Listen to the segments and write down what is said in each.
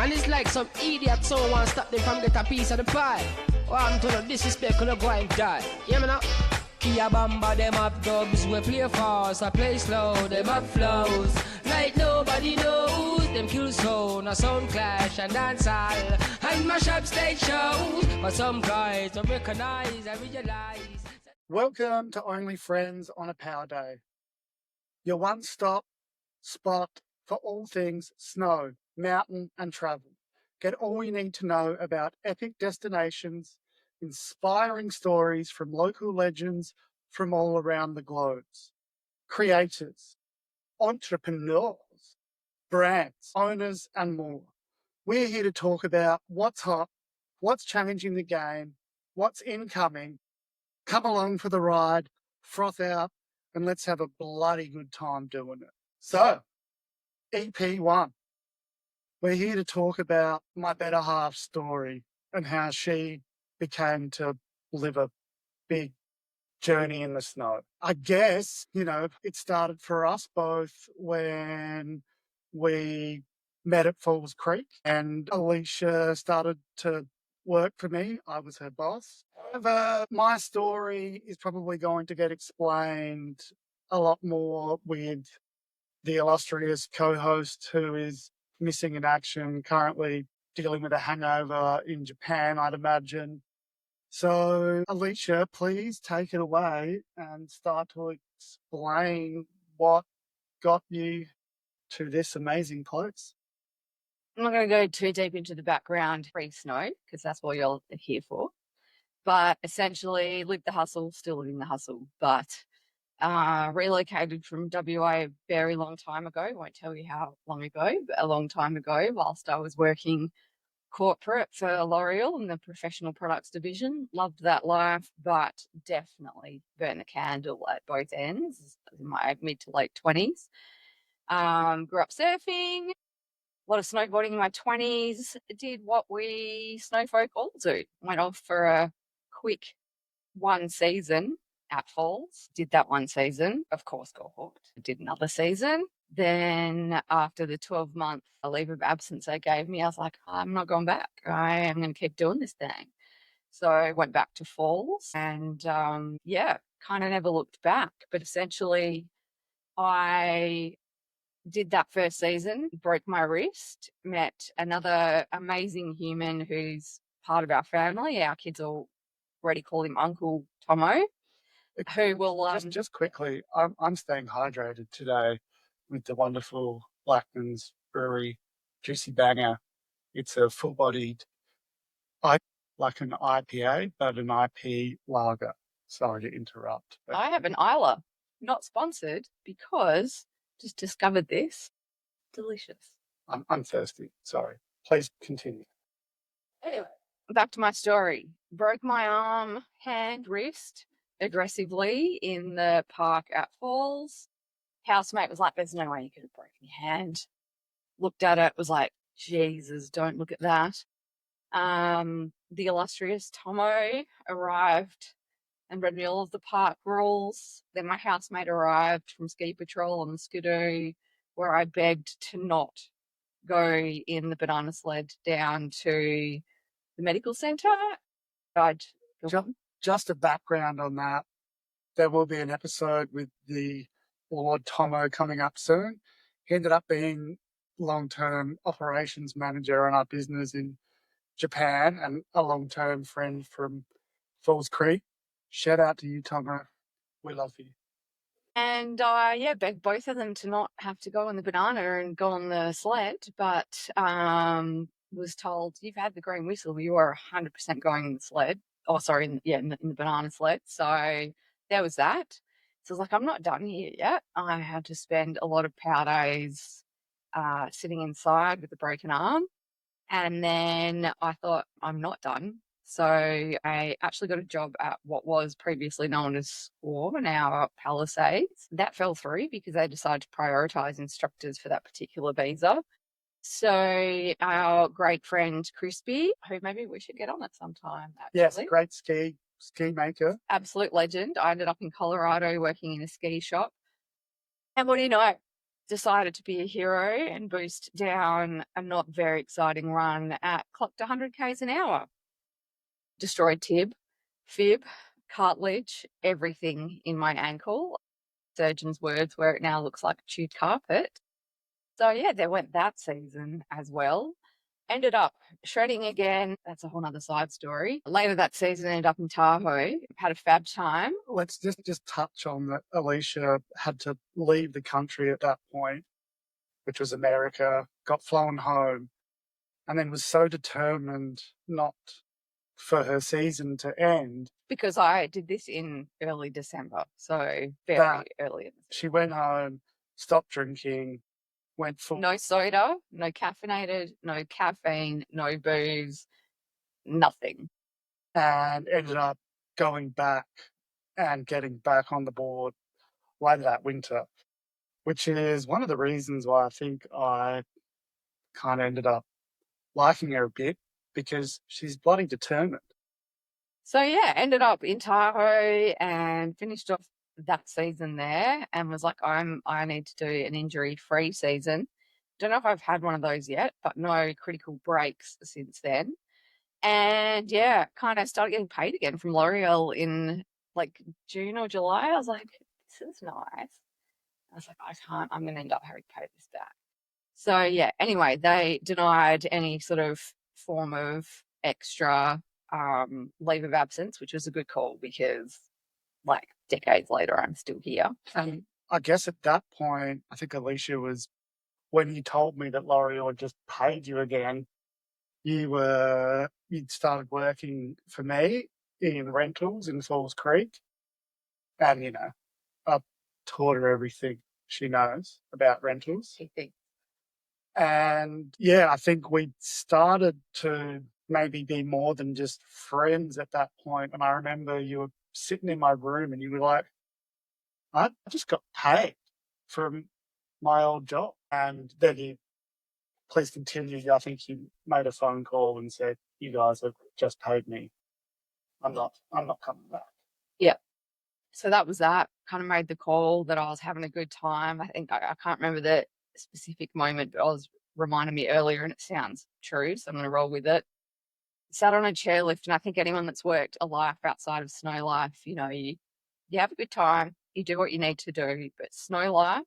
And it's like some idiot so want to stop them from get a piece of the pie. Oh, I'm to no disrespect, gonna go and die. You know? Kia Bamba, them have dubs, we play fast, I play slow, them have flows. Like nobody knows, them kill sound, a sound clash and dance all. And mash up stage shows, but some guys don't recognize, I realize. Welcome to Only Friends on a Power Day. Your one-stop spot for all things snow, mountain and travel. Get all you need to know about epic destinations, inspiring stories from local legends from all around the globe. Creators, entrepreneurs, brands, owners and more. We're here to talk about what's hot, what's changing the game, what's incoming. Come along for the ride, froth out, and let's have a bloody good time doing it. So, EP1. We're here to talk about my better half story and how she became to live a big journey in the snow. I guess, it started for us both when we met at Falls Creek and Elyshia started to work for me. I was her boss. However, my story is probably going to get explained a lot more with the illustrious co-host who is missing in action, currently dealing with a hangover in Japan, I'd imagine. So, Elyshia, please take it away and start to explain what got you to this amazing place. I'm not going to go too deep into the background pre-snow because that's what you're here for. But essentially, lived the hustle, still living the hustle, but relocated from WA a very long time ago. Won't tell you how long ago, but a long time ago, whilst I was working corporate for L'Oreal in the professional products division. Loved that life, but definitely burned the candle at both ends in my mid to late 20s. Grew up surfing, a lot of snowboarding in my 20s, did what we snowfolk all do. Went off for a quick one season at Falls, did that one season, of course got hooked, did another season. Then after the 12-month leave of absence they gave me, I was like, I'm not going back. I am going to keep doing this thing. So I went back to Falls and kind of never looked back. But essentially I did that first season, broke my wrist, met another amazing human who's part of our family. Our kids already call him Uncle Tomo, who will... Just quickly, I'm staying hydrated today with the wonderful Blackman's Brewery Juicy Banger. It's a full-bodied, like an IPA, but an IP lager. Sorry to interrupt. But... I have an Isla, not sponsored, because just discovered this. Delicious. I'm thirsty. Sorry. Please continue. Anyway, back to my story. Broke my arm, hand, wrist aggressively in the park at Falls. Housemate was like, there's no way you could have broken your hand. Looked at it, was like, Jesus, don't look at that. The illustrious Tomo arrived and read me all of the park rules. Then my housemate arrived from Ski Patrol on the Skidoo, where I begged to not go in the banana sled down to the medical centre. Just a background on that. There will be an episode with the Lord Tomo coming up soon. He ended up being long-term operations manager in our business in Japan and a long-term friend from Falls Creek. Shout out to you, Tomo. We love you. And begged both of them to not have to go on the banana and go on the sled, but was told, you've had the green whistle, you are 100% going in the sled. Oh, sorry, in the banana sled. So there was that. So I was like, I'm not done here yet. I had to spend a lot of power days sitting inside with a broken arm. And then I thought, I'm not done. So I actually got a job at what was previously known as Squaw, now Palisades. That fell through because they decided to prioritise instructors for that particular visa. So our great friend Crispy, who maybe we should get on at some time, actually. Yes, great ski maker. Absolute legend. I ended up in Colorado working in a ski shop. And what do you know? decided to be a hero and boost down a not very exciting run at clocked 100 k's an hour. Destroyed fib, cartilage, everything in my ankle. Surgeon's words where it now looks like a chewed carpet. So yeah, there went that season as well. Ended up shredding again. That's a whole nother side story. Later that season, ended up in Tahoe. Had a fab time. Let's just touch on that. Elyshia had to leave the country at that point, which was America, got flown home, and then was so determined not for her season to end. Because I did this in early December, so very that early. She went home, stopped drinking, went full. No soda, no caffeinated, no caffeine, no booze, nothing. And ended up going back and getting back on the board later that winter, which is one of the reasons why I think I kind of ended up liking her a bit, because she's bloody determined. So yeah, ended up in Tahoe and finished off that season there and was like, I need to do an injury-free season. Don't know if I've had one of those yet, but no critical breaks since then. And yeah, kind of started getting paid again from L'Oreal in like June or July. I was like, this is nice. I was like, I'm going to end up having to pay this back. So yeah, anyway, they denied any sort of form of extra leave of absence, which was a good call because like decades later, I'm still here. And I guess at that point, I think Elyshia was, when you told me that L'Oreal had just paid you again, you'd started working for me in rentals in Falls Creek. And, I taught her everything she knows about rentals. And yeah, I think we started to maybe be more than just friends at that point. And I remember you were sitting in my room and you were like, I just got paid from my old job. And then you, please continue. I think you made a phone call and said, you guys have just paid me. I'm not coming back. Yeah. So that was that. Kind of made the call that I was having a good time. I think I can't remember the specific moment, but I was reminding me earlier and it sounds true. So I'm going to roll with it. Sat on a chairlift, and I think anyone that's worked a life outside of snow life, you have a good time, you do what you need to do, but snow life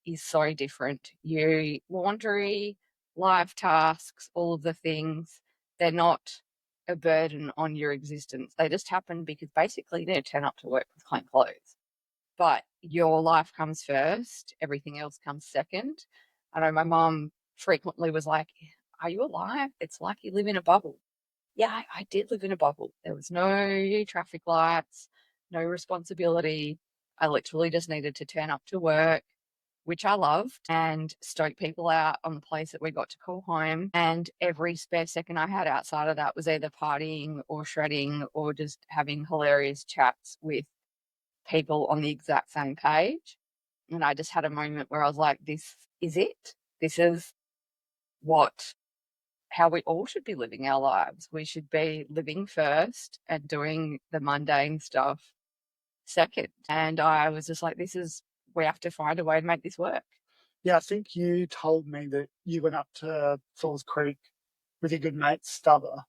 is so different. You laundry, life tasks, all of the things, they're not a burden on your existence. They just happen because basically you need to turn up to work with clean clothes. But your life comes first, everything else comes second. I know my mom frequently was like, are you alive? It's like you live in a bubble. Yeah, I did live in a bubble. There was no traffic lights, no responsibility. I literally just needed to turn up to work, which I loved, and stoke people out on the place that we got to call home. And every spare second I had outside of that was either partying or shredding or just having hilarious chats with people on the exact same page. And I just had a moment where I was like, this is it. This is how we all should be living our lives. We should be living first and doing the mundane stuff second. And I was just like, we have to find a way to make this work. Yeah, I think you told me that you went up to Falls Creek with your good mate Stubber,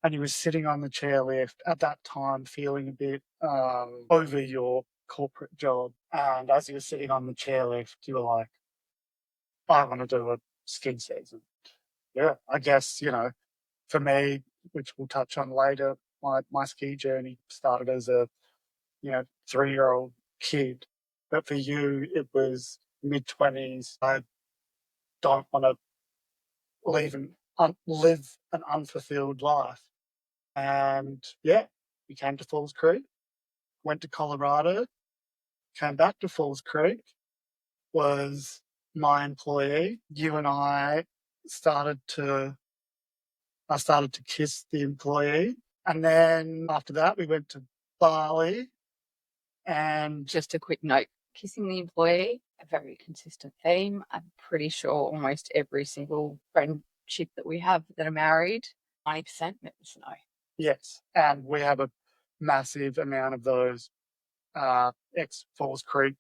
and you were sitting on the chairlift at that time feeling a bit over your corporate job. And as you were sitting on the chairlift, you were like, I want to do a ski season. Yeah, I guess, for me, which we'll touch on later, my ski journey started as a, 3-year-old kid. But for you, it was mid-20s. I don't want to live an unfulfilled life. And yeah, we came to Falls Creek, went to Colorado, came back to Falls Creek, was my employee. You and I started to kiss the employee. And then after that, we went to Bali. And just a quick note, kissing the employee, a very consistent theme. I'm pretty sure almost every single friendship that we have that are married, 90% met with snow. Yes, and we have a massive amount of those ex-Falls Creek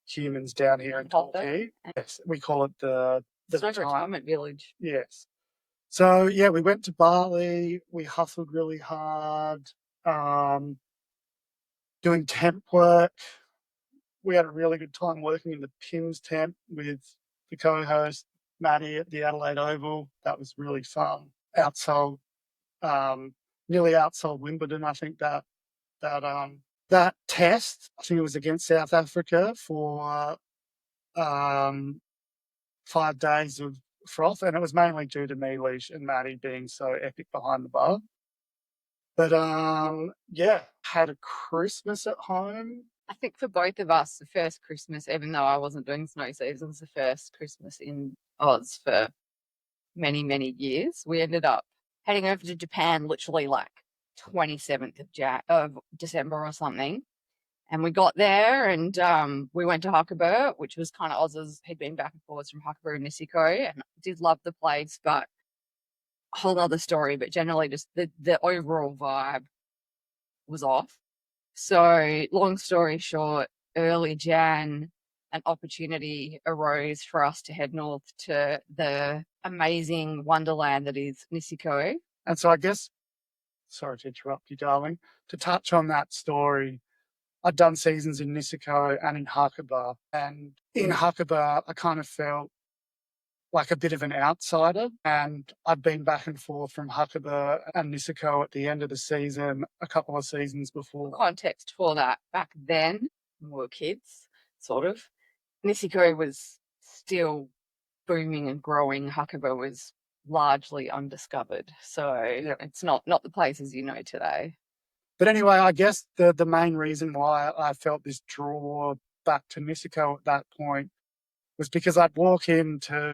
humans down here in Torquay. Yes, we call it the retirement village. Yes. So yeah, we went to Bali. We hustled really hard, doing temp work. We had a really good time working in the Pims temp with the co-host Maddie at the Adelaide Oval. That was really fun. Outsold, nearly outsold Wimbledon. I think that test, I think it was against South Africa for 5 days of froth, and it was mainly due to me, Lysh, and Maddie being so epic behind the bar. But yeah, had a Christmas at home. I think for both of us, the first Christmas, even though I wasn't doing snow seasons, the first Christmas in Oz for many, many years, we ended up heading over to Japan literally like 27th of December or something. And we got there and we went to Huckleberry, which was kind of Oz's. He'd been back and forwards from Huckleberry and Niseko, and did love the place, but a whole other story. But generally, just the overall vibe was off. So, long story short, early Jan, an opportunity arose for us to head north to the amazing wonderland that is Niseko. And so I guess, sorry to interrupt you, darling, to touch on that story, I'd done seasons in Niseko and in Huckleberry. And in Huckleberry, I kind of felt like a bit of an outsider. And I'd been back and forth from Huckleberry and Niseko at the end of the season, a couple of seasons before. Context for that, back then, when we were kids, sort of, Niseko was still booming and growing. Huckleberry was largely undiscovered. So It's not the places you know today. But anyway, I guess the main reason why I felt this draw back to Niseko at that point was because I'd walk into,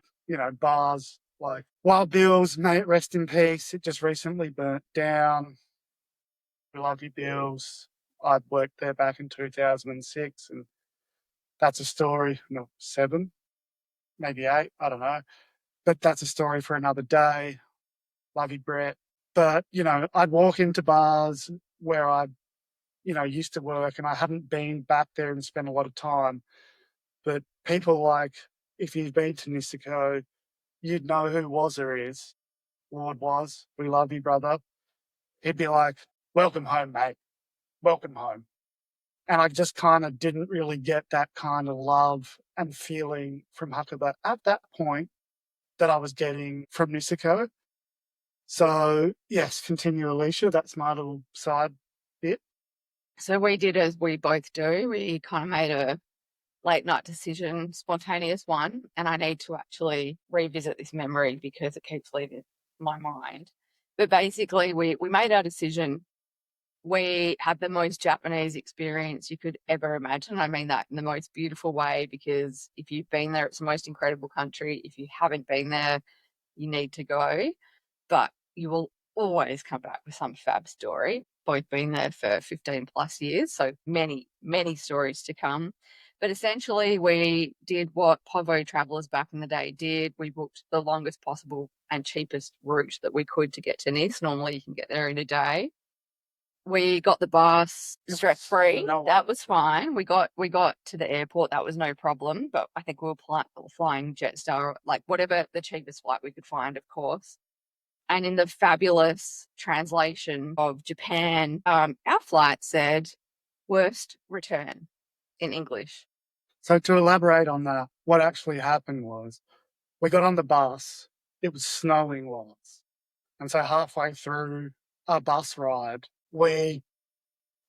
bars like Wild Bill's, mate, rest in peace. It just recently burnt down. We love you, Bill's. I'd worked there back in 2006, and that's a story, 7, maybe 8, I don't know. But that's a story for another day. Love you, Brett. But, I'd walk into bars where I, used to work, and I hadn't been back there and spent a lot of time. But people like, if you've been to Niseko, you'd know who Wazza is. Lord Was, we love you, brother. He'd be like, welcome home, mate. Welcome home. And I just kind of didn't really get that kind of love and feeling from Huckleberry at that point that I was getting from Niseko. So, yes, continue, Elyshia. That's my little side bit. So we did as we both do. We kind of made a late night decision, spontaneous one, and I need to actually revisit this memory because it keeps leaving my mind. But basically, we made our decision. We had the most Japanese experience you could ever imagine. I mean that in the most beautiful way, because if you've been there, it's the most incredible country. If you haven't been there, you need to go. But you will always come back with some fab story. Both been there for 15 plus years, so many, many stories to come. But essentially, we did what Povo travellers back in the day did. We booked the longest possible and cheapest route that we could to get to Nice. Normally, you can get there in a day. We got the bus stress-free. That was fine. We got to the airport. That was no problem. But I think we were flying Jetstar, like whatever the cheapest flight we could find, of course. And in the fabulous translation of Japan, our flight said, worst return in English. So to elaborate on that, what actually happened was we got on the bus. It was snowing lots. And so halfway through our bus ride, we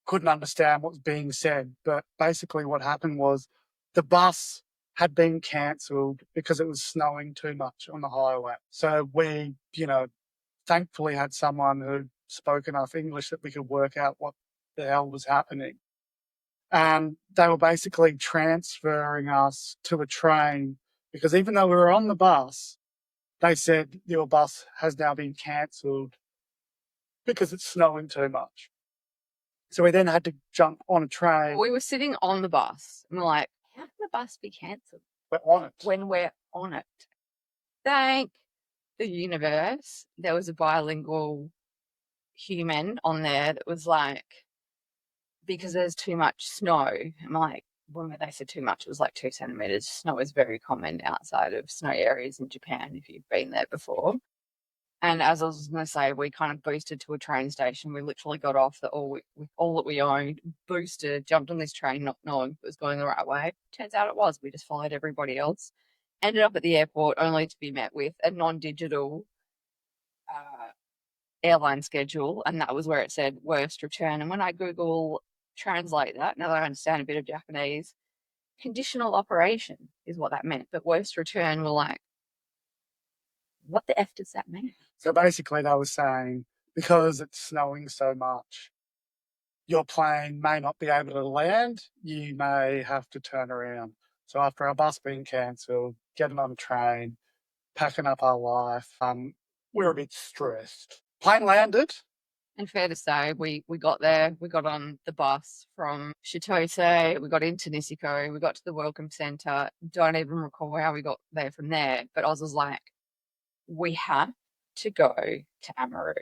couldn't understand what was being said. But basically what happened was the bus had been cancelled because it was snowing too much on the highway. So we, thankfully had someone who spoke enough English that we could work out what the hell was happening. And they were basically transferring us to a train because even though we were on the bus, they said your bus has now been cancelled because it's snowing too much. So we then had to jump on a train. We were sitting on the bus and we're like, how can the bus be cancelled? We're on it. When we're on it. Thank the universe, there was a bilingual human on there that was like, because there's too much snow. I'm like, when they said too much, it was like 2 centimeters. Snow is very common outside of snow areas in Japan if you've been there before. And as I was going to say, we kind of boosted to a train station. We literally got off with all that we owned, boosted, jumped on this train, not knowing if it was going the right way. Turns out it was. We just followed everybody else. Ended up at the airport only to be met with a non-digital airline schedule, and that was where it said worst return. And when I Google translate that, now that I understand a bit of Japanese, conditional operation is what that meant. But worst return, we're like, what the F does that mean? So basically, they were saying because it's snowing so much, your plane may not be able to land. You may have to turn around. So after our bus being cancelled, getting on a train, packing up our life, we were a bit stressed. Plane landed. And fair to say, we got there, we got on the bus from Chitose, we got into Niseko, we got to the Welcome Centre. Don't even recall how we got there from there, but Oz was like, we have to go to Amaru.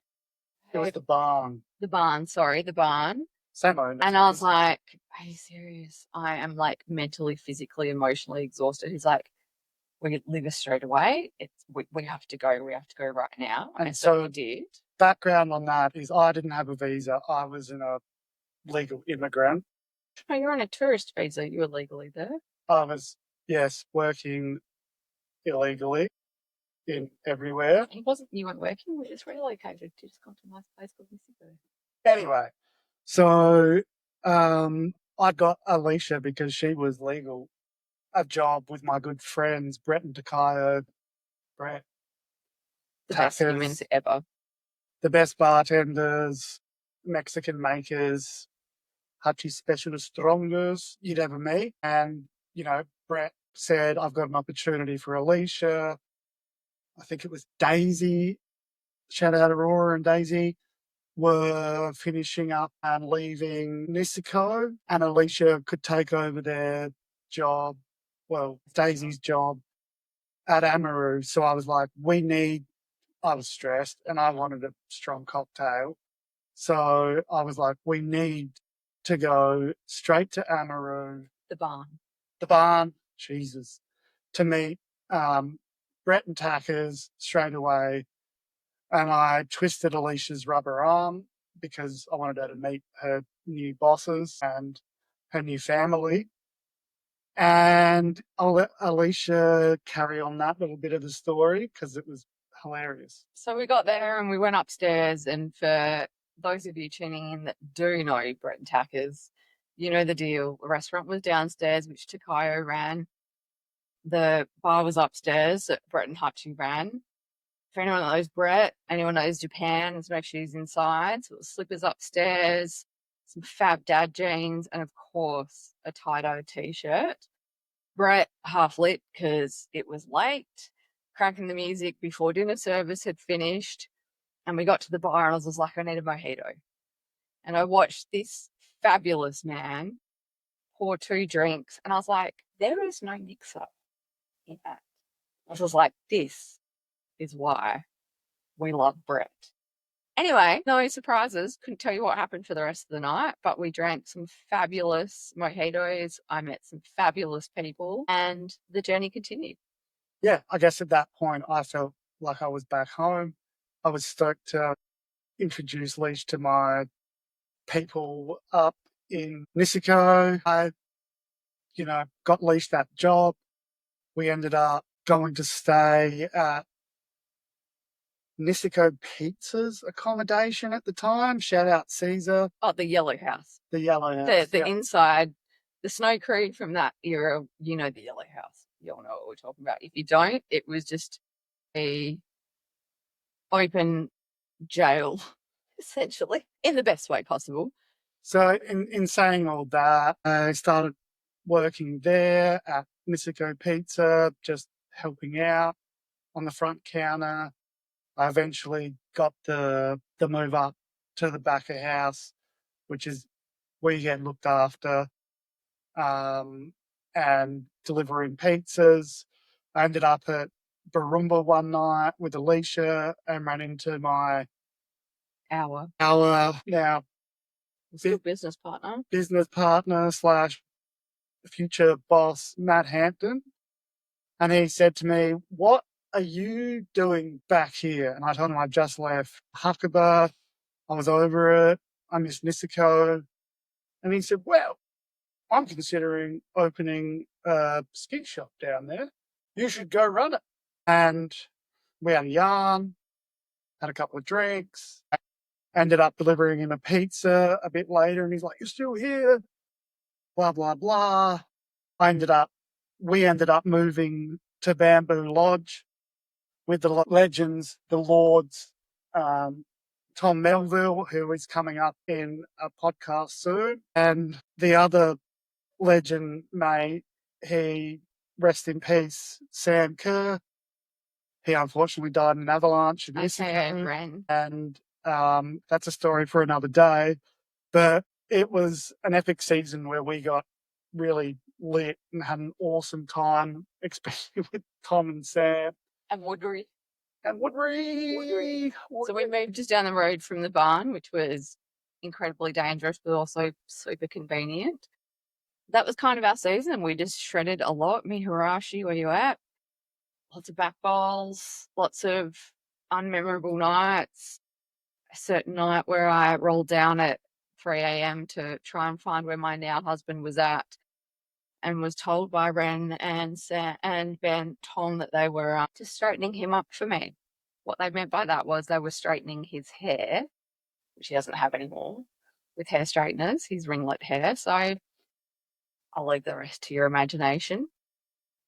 It was the barn. The barn. Same owner. And I was like, are you serious? I am like mentally, physically, emotionally exhausted. He's like, we leave us straight away. We have to go. We have to go right now. And so we did. Background on that is I didn't have a visa. I was a legal immigrant. No, you're on a tourist visa. You were legally there. I was, yes, working illegally in everywhere. You weren't working. We just relocated to just gone to a nice place called Niseko. Anyway, so I got Elyshia because she was legal, a job with my good friends, Brett and Takayo. Brett. The best humans ever. The best bartenders, Mexican makers, Hachi specialist strongers you'd ever meet. And, Brett said, I've got an opportunity for Elyshia. I think it was Daisy. Shout out Aurora and Daisy were finishing up and leaving Niseko, and Elyshia could take over their job, Daisy's job at Amaru. So I was like, I was stressed and I wanted a strong cocktail. So I was like, we need to go straight to Amaru. The barn, Jesus, to meet Brett and Tackers straight away. And I twisted Alicia's rubber arm because I wanted her to meet her new bosses and her new family. And I'll let Elyshia carry on that little bit of the story because it was hilarious. So we got there and we went upstairs, and for those of you tuning in that do know Brett and Tackers, you know the deal. The restaurant was downstairs, which Takayo ran. The bar was upstairs that Brett and Hachi ran. If anyone knows Brett, anyone knows Japan, let's make sure he's inside. So it was slippers upstairs, some fab dad jeans, and of course a tie-dye t-shirt. Brett half lit because it was late, cracking the music before dinner service had finished, and we got to the bar and I was like, I need a mojito. And I watched this fabulous man pour 2 drinks, and I was like, there is no mixer in that. I was like, this is why we love Brett. Anyway, no surprises. Couldn't tell you what happened for the rest of the night, but we drank some fabulous mojitos. I met some fabulous people, and the journey continued. Yeah, I guess at that point I felt like I was back home. I was stoked to introduce Lysh to my people up in Niseko. I, got Lysh that job. We ended up going to stay at Niseko Pizza's accommodation at the time. Shout out Caesar. Oh, the Yellow House. The Yellow House. The inside, the snow crew from that era, the Yellow House. You all know what we're talking about. If you don't, it was just a open jail, essentially, in the best way possible. So in saying all that, I started working there at Niseko Pizza, just helping out on the front counter. I eventually got the move up to the back of house, which is where you get looked after, and delivering pizzas. I ended up at Barumba one night with Elyshia and ran into my Our now still business partner / future boss, Matt Hampton. And he said to me, "What are you doing back here?" And I told him I just left Huckabah. I was over it. I miss Nisiko. And he said, "Well, I'm considering opening a ski shop down there. You should go run it." And we had a yarn, had a couple of drinks, ended up delivering him a pizza a bit later. And he's like, "You're still here?" Blah, blah, blah. We ended up moving to Bamboo Lodge with the legends, the Lords, Tom Melville, who is coming up in a podcast soon, and the other legend, mate, he, rest in peace, Sam Kerr. He unfortunately died in an avalanche. Ren. And that's a story for another day. But it was an epic season where we got really lit and had an awesome time, especially with Tom and Sam. And Woodbury. Woodbury. So we moved just down the road from the barn, which was incredibly dangerous, but also super convenient. That was kind of our season. We just shredded a lot. Me, Hirashi, where you at? Lots of back bowls, lots of unmemorable nights. A certain night where I rolled down at 3 a.m. to try and find where my now husband was at, and was told by Ren and Sam and Ben Tom that they were just straightening him up for me. What they meant by that was they were straightening his hair, which he doesn't have anymore, with hair straighteners, his ringlet hair. So I'll leave the rest to your imagination.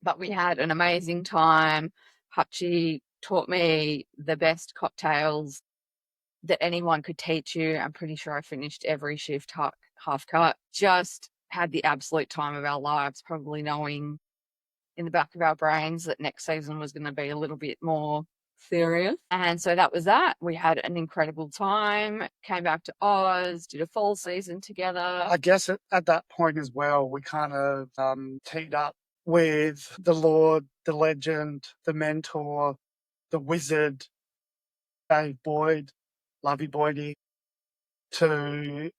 But we had an amazing time. Hutchie taught me the best cocktails that anyone could teach you. I'm pretty sure I finished every shift half cut. Just had the absolute time of our lives, probably knowing in the back of our brains that next season was going to be a little bit more serious. And so that was that. We had an incredible time, came back to Oz, did a full season together. I guess at that point as well, we kind of teed up with the Lord, the legend, the mentor, the wizard, Dave Boyd, Lovey Boydie, to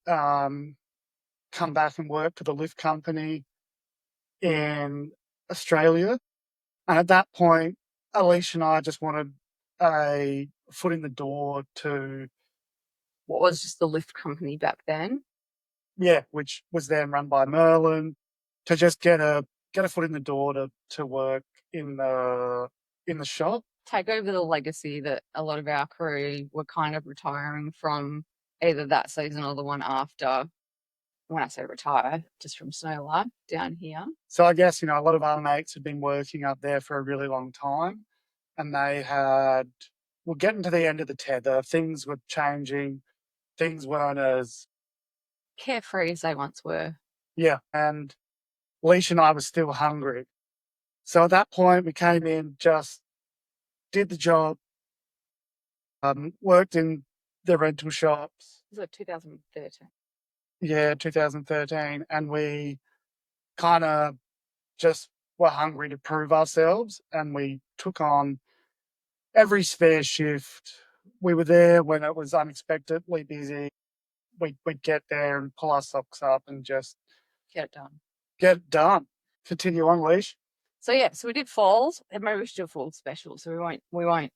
come back and work for the lift company in Australia. And at that point, Elyshia and I just wanted a foot in the door to what was just the lift company back then. Yeah, which was then run by Merlin, to just get a foot in the door to work in the shop. Take over the legacy that a lot of our crew were kind of retiring from, either that season or the one after. When I say retire, just from Snow Life down here. So I guess, a lot of our mates had been working up there for a really long time, and we're getting to the end of the tether. Things were changing. Things weren't as carefree as they once were. Yeah, and Lysh and I were still hungry. So at that point, we came in, just did the job, worked in the rental shops. Was it 2013? Yeah, 2013. And we kind of just were hungry to prove ourselves, and we took on every spare shift. We were there when it was unexpectedly busy. We'd get there and pull our socks up and just get it done. Continue on, Lysh. So we did falls, and maybe we should do a fall special. So we won't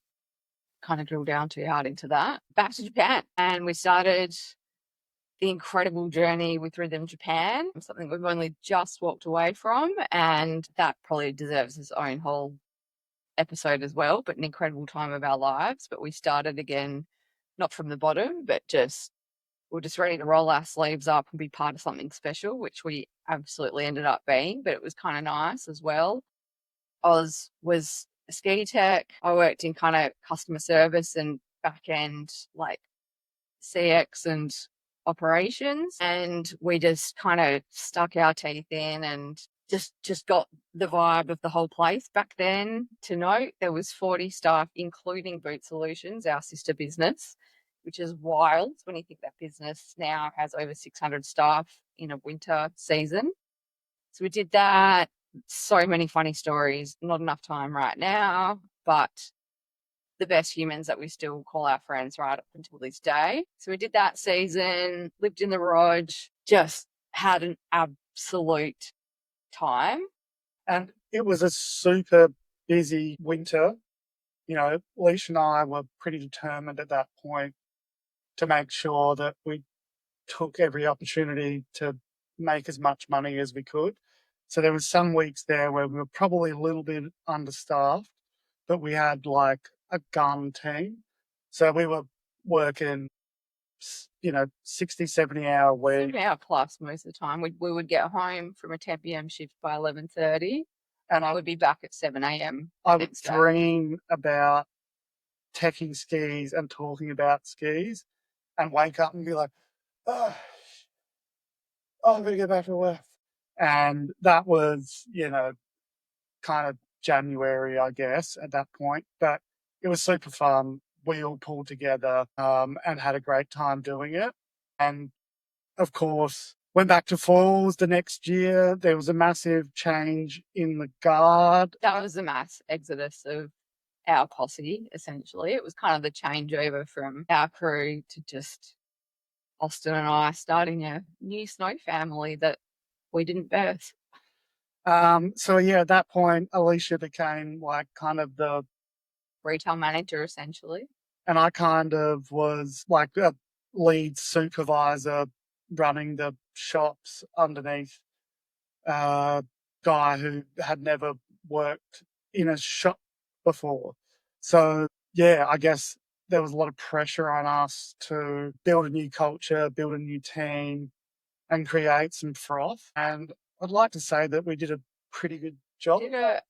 kind of drill down too hard into that. Back to Japan, and we started the incredible journey with Rhythm Japan, something we've only just walked away from, and that probably deserves its own whole episode as well, but an incredible time of our lives. But we started again, not from the bottom, but we're just ready to roll our sleeves up and be part of something special, which we absolutely ended up being, but it was kind of nice as well. Oz was a ski tech. I worked in kind of customer service and back end, like CX and operations, and we just kind of stuck our teeth in and just got the vibe of the whole place. Back then, to note, there was 40 staff, including Boot Solutions, our sister business, which is wild when you think that business now has over 600 staff in a winter season. So we did that. So many funny stories, not enough time right now, but the best humans that we still call our friends right up until this day. So we did that season, lived in the Rog, just had an absolute time. And it was a super busy winter. You know, Lysh and I were pretty determined at that point to make sure that we took every opportunity to make as much money as we could. So there was some weeks there where we were probably a little bit understaffed, but we had like a gun team. So we were working, 60, 70-hour week. 7 hour plus most of the time. We would get home from a 10 p.m. shift by 11:30, And I would be back at 7 a.m. I would next day. dream about teching skis and talking about skis and wake up and be like, oh, I'm going to go back to work. And that was, kind of January, I guess, at that point. But it was super fun. We all pulled together and had a great time doing it. And of course, went back to Falls the next year. There was a massive change in the guard. That was the mass exodus of our posse, essentially. It was kind of the changeover from our crew to just Austin and I starting a new snow family that we didn't birth. So yeah, at that point, Elyshia became like kind of the Retail manager, essentially. and I kind of was like a lead supervisor running the shops underneath a guy who had never worked in a shop before. So yeah, I guess there was a lot of pressure on us to build a new culture, build a new team, and create some froth. And I'd like to say that we did a pretty good job. Did a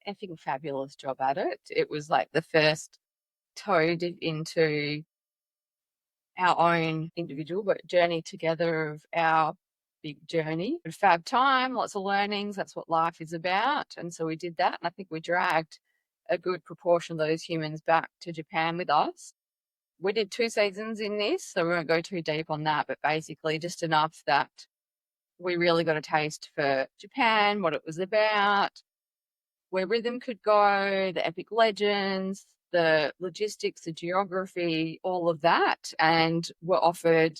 effing fabulous job at it. It was like the first toe dip into our own individual but journey together of our big journey. Fab time, lots of learnings. That's what life is about. And so we did that. And I think we dragged a good proportion of those humans back to Japan with us. We did 2 seasons in this, so we won't go too deep on that, but basically just enough that we really got a taste for Japan, what it was about, where rhythm could go, the epic legends, the logistics, the geography, all of that, and were offered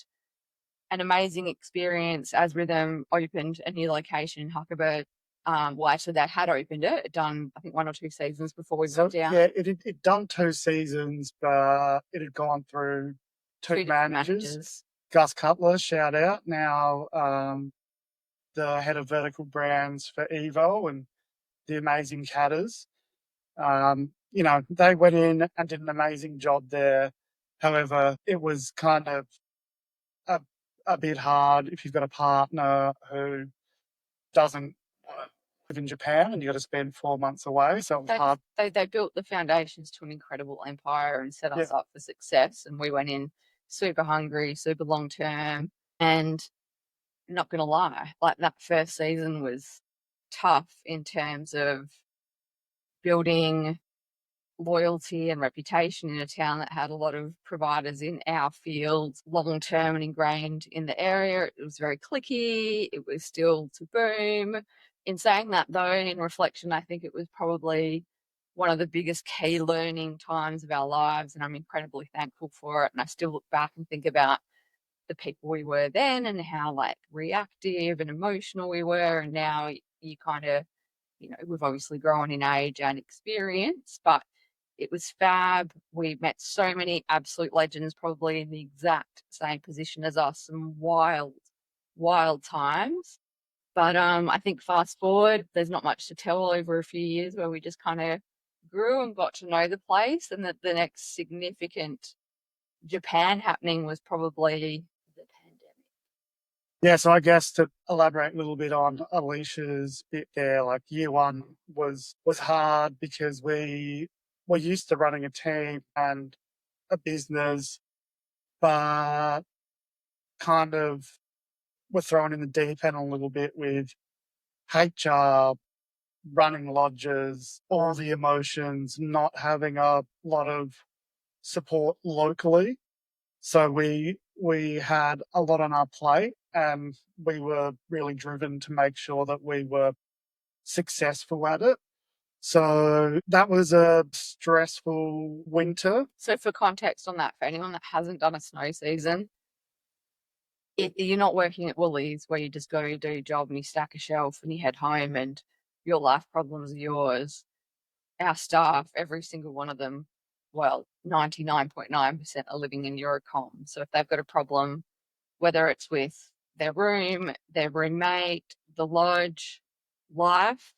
an amazing experience as Rhythm opened a new location in Huckleberg. Well, actually, they had opened it, done, I think, 1 or 2 seasons before we went down. Yeah, it done 2 seasons, but it had gone through two managers. Gus Cutler, shout out, now the head of vertical brands for Evo and the amazing Catters. They went in and did an amazing job there. However, it was kind of a bit hard if you've got a partner who doesn't live in Japan and you got to spend 4 months away. So it was hard. They built the foundations to an incredible empire and set us up for success. And we went in super hungry, super long term. And not going to lie, like that first season was tough in terms of building loyalty and reputation in a town that had a lot of providers in our field, long term and ingrained in the area. It was very cliquey. It was still to boom. In saying that, though, in reflection, I think it was probably one of the biggest key learning times of our lives, and I'm incredibly thankful for it. And I still look back and think about the people we were then and how like reactive and emotional we were. And now you kind of, we've obviously grown in age and experience, but it was fab. We met so many absolute legends, probably in the exact same position as us, some wild, wild times. But I think fast forward, there's not much to tell over a few years where we just kind of grew and got to know the place. And that the next significant Japan happening was probably the pandemic. Yeah, so I guess to elaborate a little bit on Alicia's bit there, like year 1 was hard because we were used to running a team and a business, but kind of were thrown in the deep end a little bit with HR, running lodges, all the emotions, not having a lot of support locally. So we had a lot on our plate and we were really driven to make sure that we were successful at it. So that was a stressful winter. So for context on that, for anyone that hasn't done a snow season, You're not working at Woolies where you just go do your job and you stack a shelf and you head home and your life problems are yours. Our staff, every single one of them, well, 99.9% are living in Eurocom. So if they've got a problem, whether it's with their room, their roommate, the lodge, life,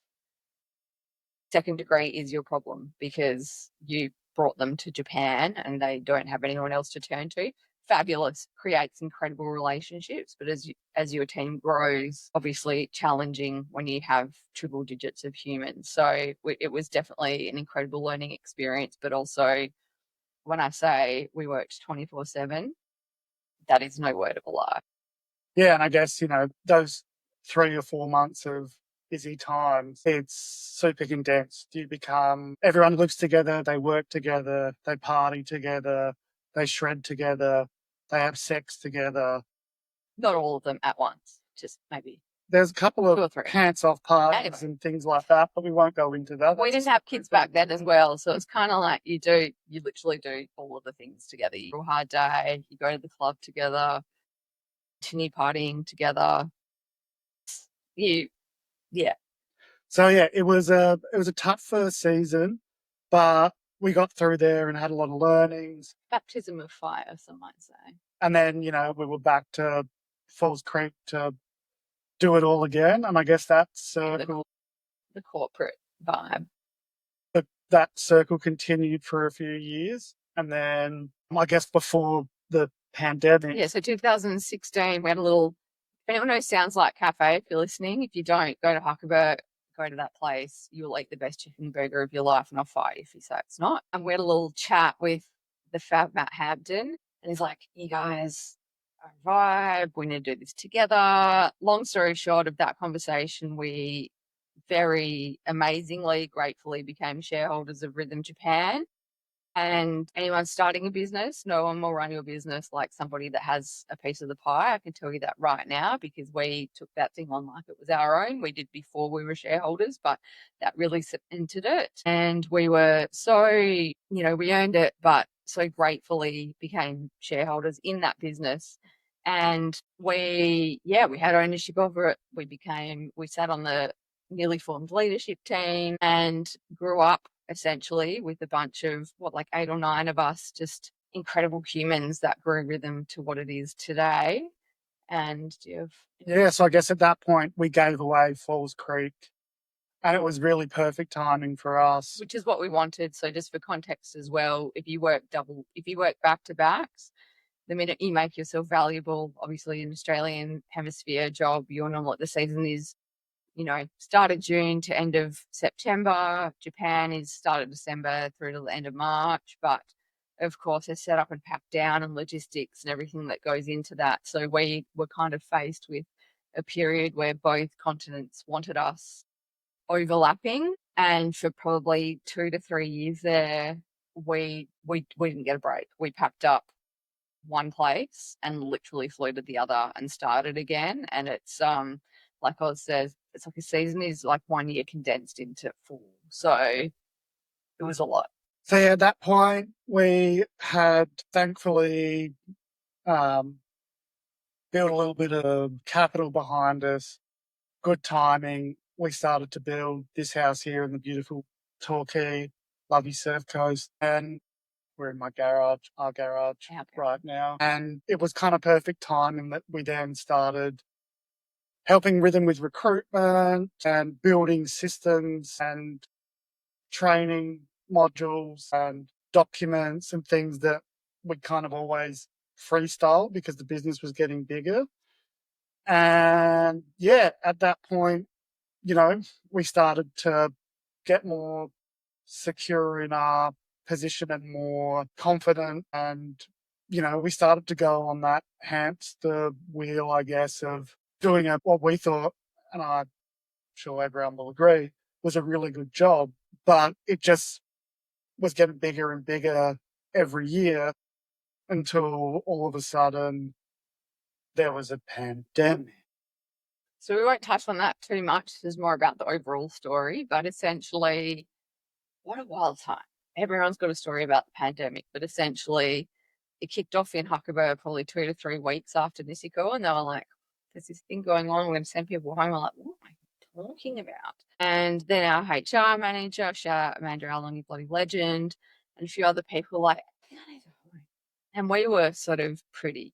second degree is your problem because you brought them to Japan and they don't have anyone else to turn to. Fabulous, creates incredible relationships, but as your team grows, obviously challenging when you have triple digits of humans. So it was definitely an incredible learning experience, but also when I say we worked 24/7, that is no word of a lie. Yeah, and I guess, those 3 or 4 months of busy times, it's super condensed. Everyone lives together, they work together, they party together, they shred together, they have sex together. Not all of them at once, just maybe There's a couple 2 of or 3. pants-off parties Anyway. and things like that, but we won't go into that. We didn't have kids back then as well, so it's kind of like you literally do all of the things together. You go a hard day, you go to the club together, continue partying together. Yeah. So yeah, it was a tough first season, but we got through there and had a lot of learnings. Baptism of fire, some might say. And then, we were back to Falls Creek to do it all again. And I guess that circle, the corporate vibe. that circle continued for a few years. And then I guess before the pandemic. Yeah, so 2016, we had a little, if anyone knows Sounds Like Cafe, if you're listening, if you don't, go to Huckleberg, go to that place. You will eat the best chicken burger of your life, and I'll fight if you say it's not. And we had a little chat with the fab Matt Habden, and he's like, you guys are a vibe, we need to do this together. Long story short of that conversation, we very amazingly, gratefully became shareholders of Rhythm Japan. And anyone starting a business, no one will run your business like somebody that has a piece of the pie. I can tell you that right now because we took that thing on like it was our own. We did before we were shareholders, but that really cemented it. And we were so, we earned it, but so gratefully became shareholders in that business. And we had ownership over it. We sat on the newly formed leadership team and grew up essentially with a bunch of 8 or 9 of us, just incredible humans that grew Rhythm to what it is today. And so I guess at that point we gave away Falls Creek, and it was really perfect timing for us, which is what we wanted. So just for context as well, if you work back to backs, the minute you make yourself valuable, obviously an Australian hemisphere job, your normal the season is start of June to end of September. Japan is start of December through to the end of March. But of course, it's set up and packed down and logistics and everything that goes into that. So we were kind of faced with a period where both continents wanted us overlapping. And for probably 2 to 3 years there, we didn't get a break. We packed up one place and literally flew to the other and started again. And it's like Oz says, it's like a season is like 1 year condensed into 4. So it was a lot. So yeah, at that point, we had thankfully built a little bit of capital behind us. Good timing. We started to build this house here in the beautiful Torquay, lovely Surf Coast, and we're in our garage right now. And it was kind of perfect timing that we then started helping Rhythm with recruitment and building systems and training modules and documents and things that we kind of always freestyle because the business was getting bigger. And yeah, at that point, we started to get more secure in our position and more confident. And, we started to go on that hamster wheel, I guess, of doing what we thought, and I'm sure everyone will agree, was a really good job. But it just was getting bigger and bigger every year until all of a sudden there was a pandemic. So we won't touch on that too much. This is more about the overall story, but essentially, what a wild time. Everyone's got a story about the pandemic, but essentially it kicked off in Huckleberry probably 2 to 3 weeks after Nisiko, and they were like, there's this thing going on, we're going to send people home. I'm like, what am I talking about? And then our HR manager, shout out Amanda Allen, you bloody legend, and a few other people like, I need to go home. And we were sort of pretty,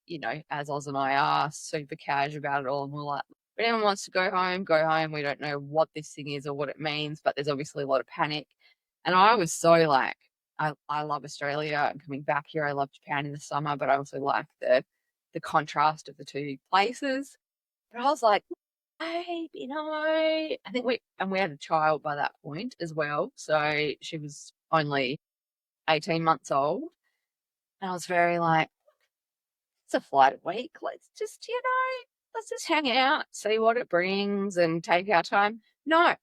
as Oz and I are, super cash about it all. And we're like, if anyone wants to go home, go home. We don't know what this thing is or what it means, but there's obviously a lot of panic. And I was so like, I love Australia and coming back here. I love Japan in the summer, but I also like the contrast of the two places. But I was like, babe, I think we had a child by that point as well. So she was only 18 months old. And I was very like, it's a flight a week. Let's just hang out, see what it brings and take our time. No.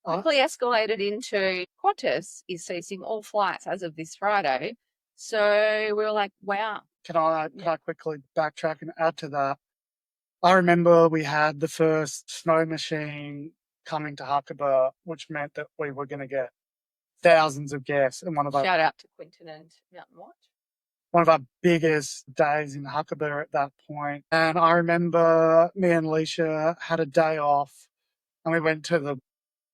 Quickly escalated into Qantas is ceasing all flights as of this Friday. So we were like, wow. Can I quickly backtrack and add to that? I remember we had the first snow machine coming to Huckleberry, which meant that we were going to get thousands of guests. And shout out to Quinton and Mountain Watch. One of our biggest days in Huckleberry at that point. And I remember me and Elyshia had a day off and we went to the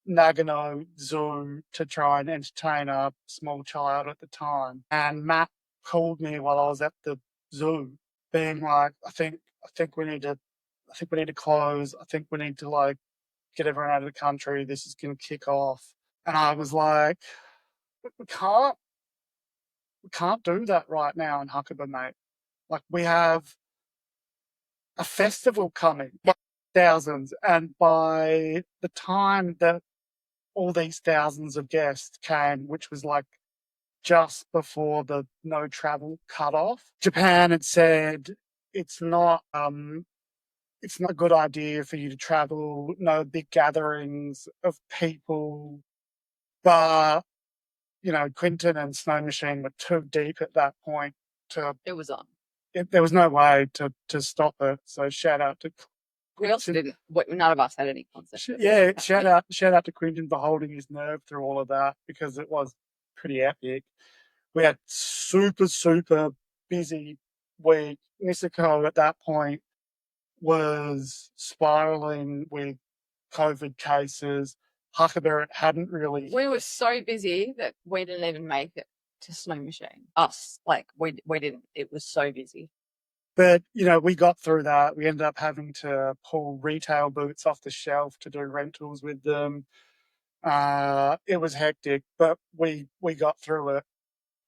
Nagano Zoo to try and entertain a small child at the time. And Matt called me while I was at the zoo, being like, I think we need to close. I think we need to get everyone out of the country. This is going to kick off. And I was like, we can't do that right now in Huckleberry, mate. Like, we have a festival coming, thousands. And by the time that all these thousands of guests came, which was just before the no travel cutoff, Japan had said it's not a good idea for you to travel, no big gatherings of people. But, Quinton and Snow Machine were too deep at that point it was on. There was no way to stop it. So shout out to we also didn't. None of us had any concept. Yeah, shout out to Quinton for holding his nerve through all of that, because it was pretty epic. We had super busy week. Nisiko at that point was spiraling with COVID cases. Huckleberry hadn't really. We were so busy that we didn't even make it to Snow Machine. Us, we didn't. It was so busy. But, we got through that. We ended up having to pull retail boots off the shelf to do rentals with them. It was hectic, but we got through it.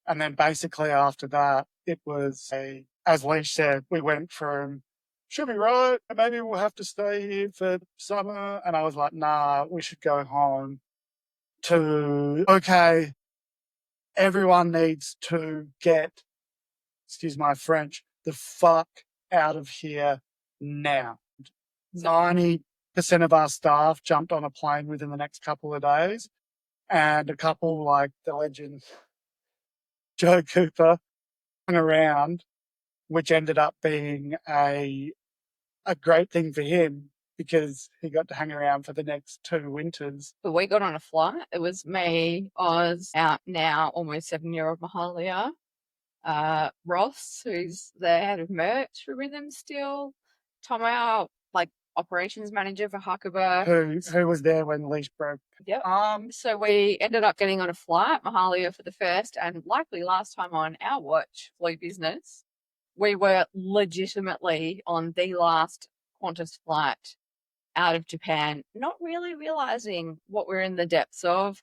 And then basically after that, it was as Lysh said, we went from, should be right, maybe we'll have to stay here for summer. And I was like, nah, we should go home, to, okay, everyone needs to get, excuse my French, the fuck out of here now. 90% of our staff jumped on a plane within the next couple of days, and a couple like the legend Joe Cooper hung around, which ended up being a great thing for him because he got to hang around for the next 2 winters. But we got on a flight. It was me, Oz, our now almost 7-year-old Mahalia, Ross, who's the head of merch for Rhythm still, Tom, our operations manager for Huckleberry, who was there when Lysh broke. Yep. So we ended up getting on a flight, Mahalia for the first and likely last time on our watch, Fleet Business. We were legitimately on the last Qantas flight out of Japan, not really realizing what we're in the depths of.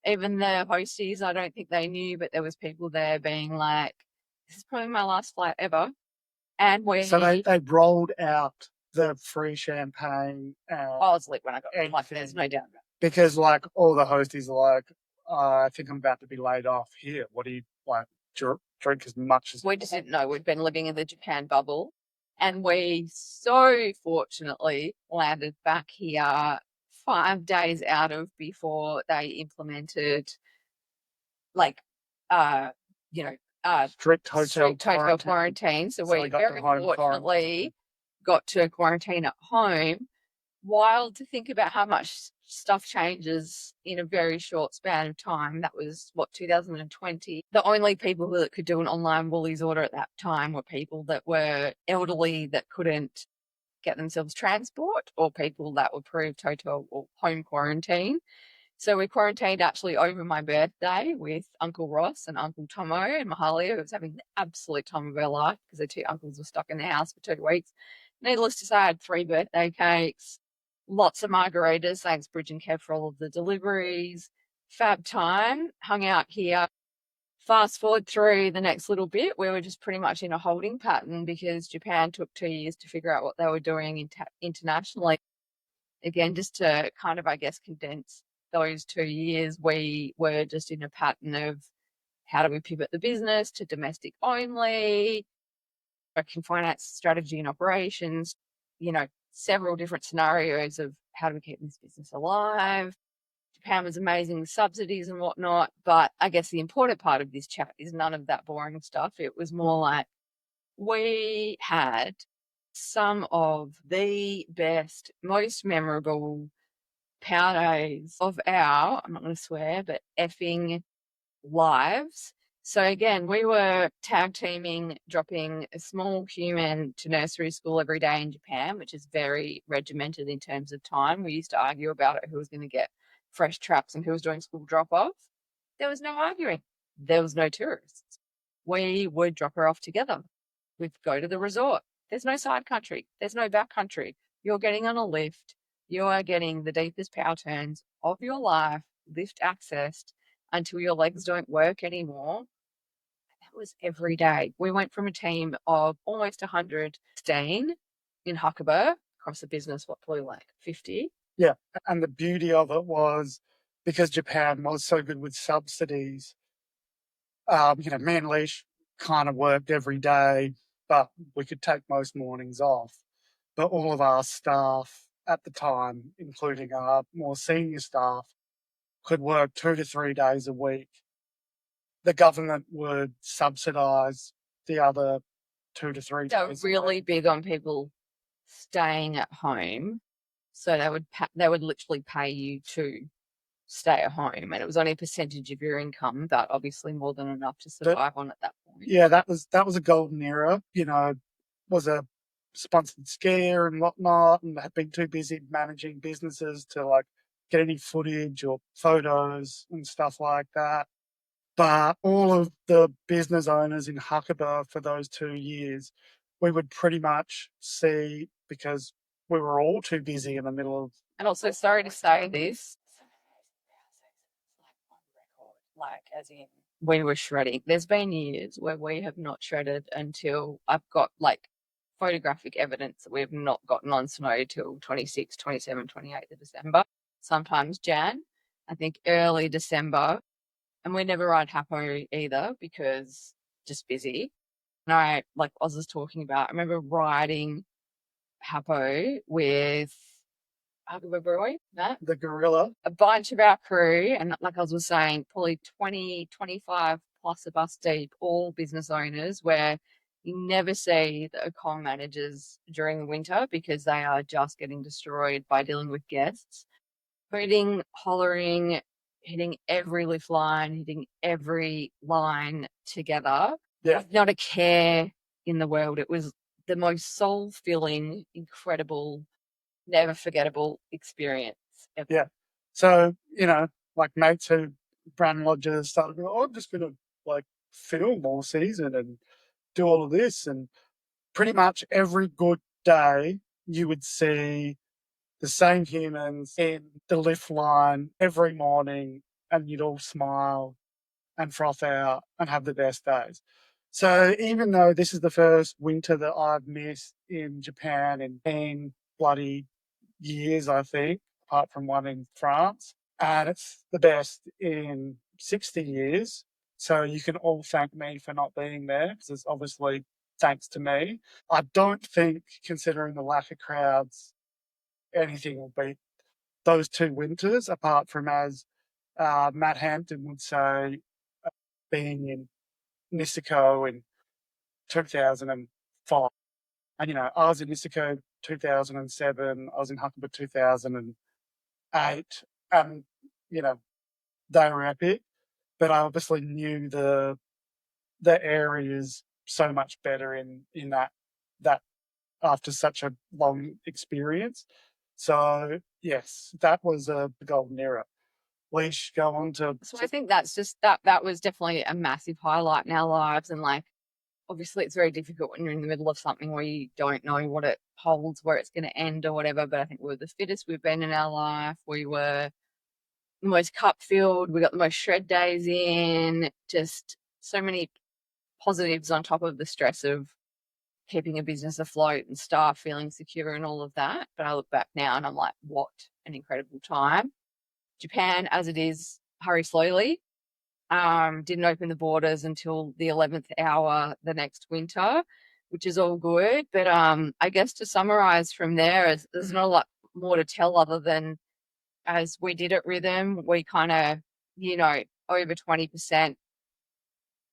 Even the hosties, I don't think they knew, but there was people there being like, this is probably my last flight ever. And so they rolled out the free champagne. I was lit when I got the flight, there's no doubt about it. Because all the hosties are like, I think I'm about to be laid off here. What do you drink as much as we just didn't know. We'd been living in the Japan bubble, and we so fortunately landed back here 5 days out of before they implemented strict hotel quarantine. So we very fortunately got to quarantine at home, wild to think about how much stuff changes in a very short span of time. That was, 2020. The only people that could do an online Woolies order at that time were people that were elderly that couldn't get themselves transport, or people that were proved hotel or home quarantine. So we quarantined actually over my birthday with Uncle Ross and Uncle Tomo and Mahalia, who was having the absolute time of her life because her two uncles were stuck in the house for 2 weeks. Needless to say, I had 3 birthday cakes, lots of margaritas. Thanks, Bridge and Kev, for all of the deliveries. Fab time, hung out here. Fast forward through the next little bit, we were just pretty much in a holding pattern because Japan took 2 years to figure out what they were doing internationally. Again, just to kind of, I guess, condense those 2 years, we were just in a pattern of how do we pivot the business to domestic only, working finance strategy and operations, several different scenarios of how do we keep this business alive. Japan was amazing with subsidies and whatnot, but I guess the important part of this chat is none of that boring stuff. It was more like we had some of the best, most memorable power days of our, I'm not going to swear, but effing lives. So again, we were tag teaming, dropping a small human to nursery school every day in Japan, which is very regimented in terms of time. We used to argue about it, who was going to get fresh traps and who was doing school drop-off. There was no arguing. There was no tourists. We would drop her off together. We'd go to the resort. There's no side country. There's no back country. You're getting on a lift. You are getting the deepest power turns of your life, lift accessed until your legs don't work anymore. That was every day. We went from a team of almost 100 staying in Huckabee across the business, what flew like 50. Yeah, and the beauty of it was because Japan was so good with subsidies, me and Lysh kind of worked every day, but we could take most mornings off. But all of our staff at the time, including our more senior staff, could work 2 to 3 days a week. The government would subsidise the other 2 to 3 They were days. really big on people staying at home. So they would literally pay you to stay at home, and it was only a percentage of your income, but obviously more than enough to survive on at that point. Yeah, that was a golden era. Was a sponsored skier and whatnot, and had been too busy managing businesses to like get any footage or photos and stuff like that. But all of the business owners in Huckabee for those 2 years, we would pretty much see, because we were all too busy in the middle of. And also, sorry to say this, like as in we were shredding. There's been years where we have not shredded until I've got like photographic evidence that we have not gotten on snow till 26, 27, 28th of December, sometimes Jan, I think early December. And we never ride Hapo either because just busy. And I, like Oz was talking about, I remember riding Hapo with The gorilla. a bunch of our crew, and like I was saying, probably 20, 25 plus a bus deep, all business owners, where you never see the econ managers during the winter because they are just getting destroyed by dealing with guests. Hooting, hollering, hitting every lift line, hitting every line together. Yeah. Not a care in the world. It was the most soul-filling, incredible, never forgettable experience ever. Yeah. So, like mates who brand lodges started going, I'm just going to like film all season and do all of this. And pretty much every good day you would see the same humans in the lift line every morning, and you'd all smile and froth out and have the best days. So even though this is the first winter that I've missed in Japan in 10 bloody years, I think, apart from one in France, and it's the best in 60 years. So you can all thank me for not being there, because it's obviously thanks to me. I don't think, considering the lack of crowds, anything will beat those 2 winters, apart from, as Matt Hampton would say, being in Niseko in 2005. And, I was in Niseko 2007. I was in Huckleberry 2008, and you know they were epic. But I obviously knew the areas so much better in that after such a long experience. So yes, that was a golden era. Lysh, go on to. So I think that's just that was definitely a massive highlight in our lives. And like, obviously it's very difficult when you're in the middle of something where you don't know what it holds, where it's going to end or whatever. But I think we were the fittest we've been in our life. We were the most cup filled. We got the most shred days in. Just so many positives on top of the stress of keeping a business afloat and staff feeling secure and all of that. But I look back now and I'm like, what an incredible time. Japan, as it is, hurry slowly. Didn't open the borders until the 11th hour the next winter, which is all good. But I guess to summarize from there, there's not a lot more to tell other than as we did at Rhythm, we kind of, over 20%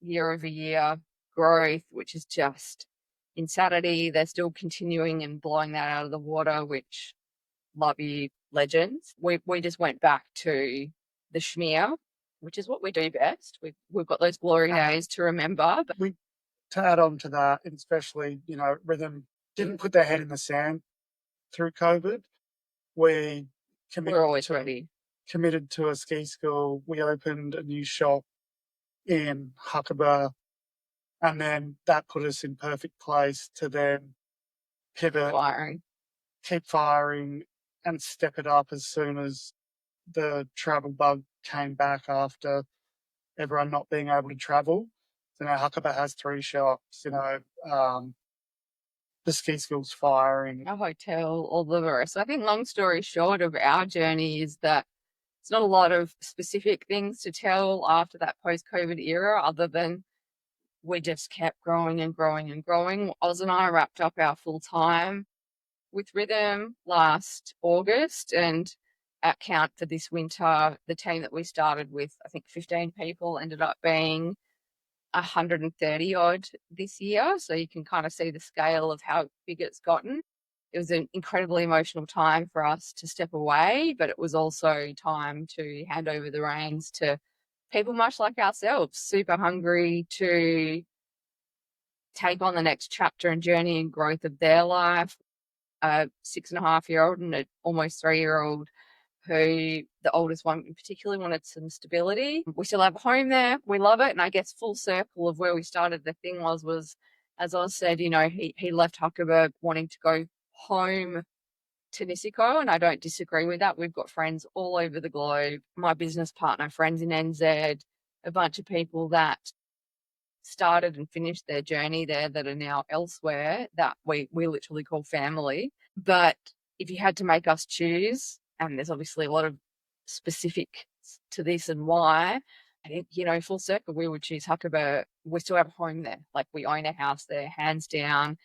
year over year growth, which is just insanity. They're still continuing and blowing that out of the water, which love you, legends. We just went back to the schmear, which is what we do best. We've got those glory days to remember. But To add on to that, and especially, Rhythm didn't put their head in the sand through COVID. We're always ready. Committed to a ski school. We opened a new shop in Huckleberry, and then that put us in perfect place to then pivot, keep firing, and step it up as soon as the travel bug came back after everyone not being able to travel. So now Huckleberry has 3 shops, the ski school's firing. A hotel, all the rest. I think long story short of our journey is that it's not a lot of specific things to tell after that post-COVID era other than we just kept growing and growing and growing. Oz and I wrapped up our full-time with Rhythm last August, and at count for this winter, the team that we started with, I think 15 people, ended up being 130 odd this year. So you can kind of see the scale of how big it's gotten. It was an incredibly emotional time for us to step away, but it was also time to hand over the reins to people much like ourselves, super hungry to take on the next chapter and journey and growth of their life. A 6.5-year-old and an almost 3-year-old who the oldest one in particular wanted some stability. We still have a home there. We love it. And I guess full circle of where we started the thing was as Oz said, he left Huckleberry wanting to go home to Nisiko, and I don't disagree with that. We've got friends all over the globe. My business partner, friends in NZ, a bunch of people that started and finished their journey there that are now elsewhere that we literally call family. But if you had to make us choose, and there's obviously a lot of specifics to this and why, I think, full circle, we would choose Huckleberry. We still have a home there. Like, we own a house there, hands down.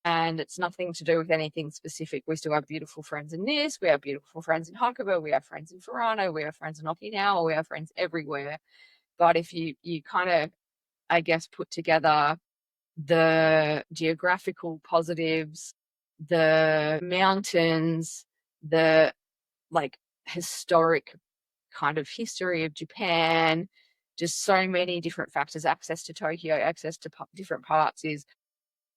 And it's nothing to do with anything specific. We still have beautiful friends in this. We have beautiful friends in Huckleberry. We have friends in Toronto. We have friends in Okinawa. We have friends everywhere. But if you kind of, I guess, put together the geographical positives, the mountains, the historic kind of history of Japan, just so many different factors, access to Tokyo, access to different parts is,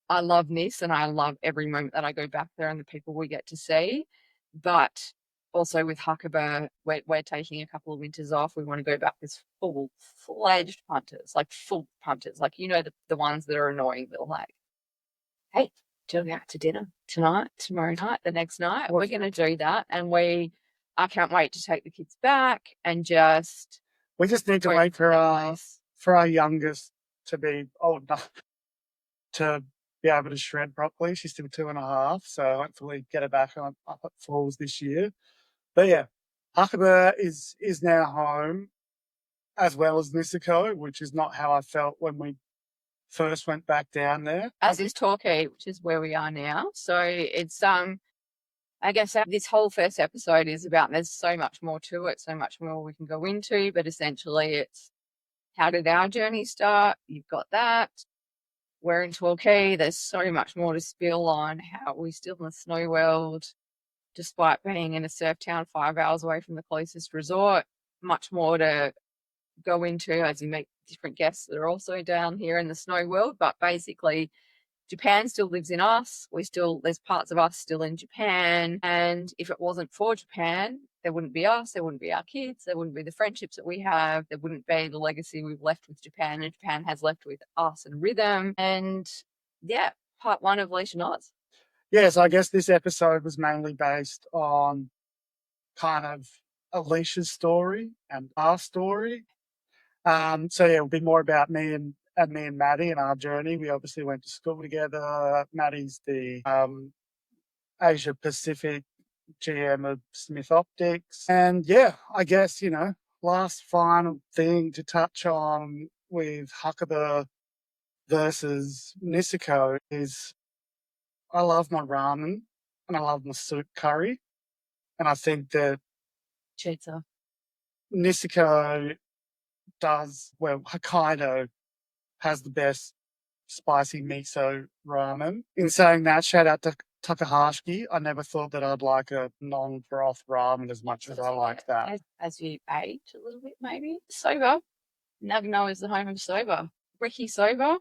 I love this and I love every moment that I go back there and the people we get to see. But also with Huckleberry, we're taking a couple of winters off. We want to go back as full-fledged punters, like full punters, like, the ones that are annoying. They're like, hey, do you want to go out to dinner tonight, tomorrow night, the next night? We're going to do that. And I can't wait to take the kids back and we just need to wait for our youngest to be old enough to be able to shred properly. She's still 2.5, so hopefully get her back up at Falls this year. But yeah, Huckleberry is now home, as well as Nisiko, which is not how I felt when we first went back down there. As is Torquay, which is where we are now. So it's I guess this whole first episode is about, there's so much more to it, so much more we can go into, but essentially it's, how did our journey start? You've got that. we're in Torquay. There's so much more to spill on how we're still in the snow world, despite being in a surf town 5 hours away from the closest resort. Much more to go into as you meet different guests that are also down here in the snow world. But basically, Japan still lives in us. There's parts of us still in Japan. And if it wasn't for Japan, there wouldn't be us, there wouldn't be our kids, there wouldn't be the friendships that we have, there wouldn't be the legacy we've left with Japan and Japan has left with us and rhythm. And yeah, part one of Lysh and Oz. Yes, I guess this episode was mainly based on kind of Alicia's story and our story. So yeah, it'll be more about me and Maddie and our journey. We obviously went to school together. Maddie's the Asia Pacific GM of Smith Optics. And yeah, I guess, last final thing to touch on with Huckabee versus Niseko is I love my ramen and I love my soup curry. And I think that Cheetah. Niseko Hokkaido has the best spicy miso ramen. In saying that, shout out to Takahashi. I never thought that I'd like a non-broth ramen as much as I like that. As you age a little bit, maybe. Soba. Nagano is the home of soba. Ricky soba.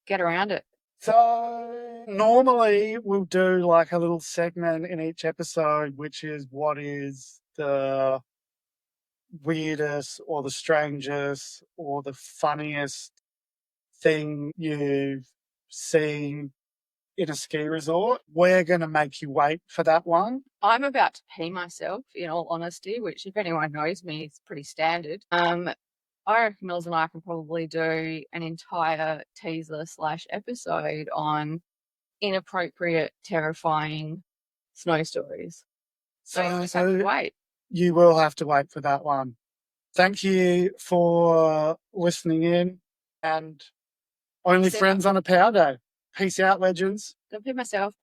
Get around it. So normally we'll do like a little segment in each episode, which is what is the weirdest or the strangest or the funniest thing you've seen in a ski resort. We're going to make you wait for that one. I'm about to pee myself, in all honesty, which if anyone knows me, it's pretty standard. I reckon Mills and I can probably do an entire teaser/episode on inappropriate, terrifying snow stories. So you just have to wait. You will have to wait for that one. Thank you for listening in, and only friends on a power day. Peace out, legends. Don't pee myself.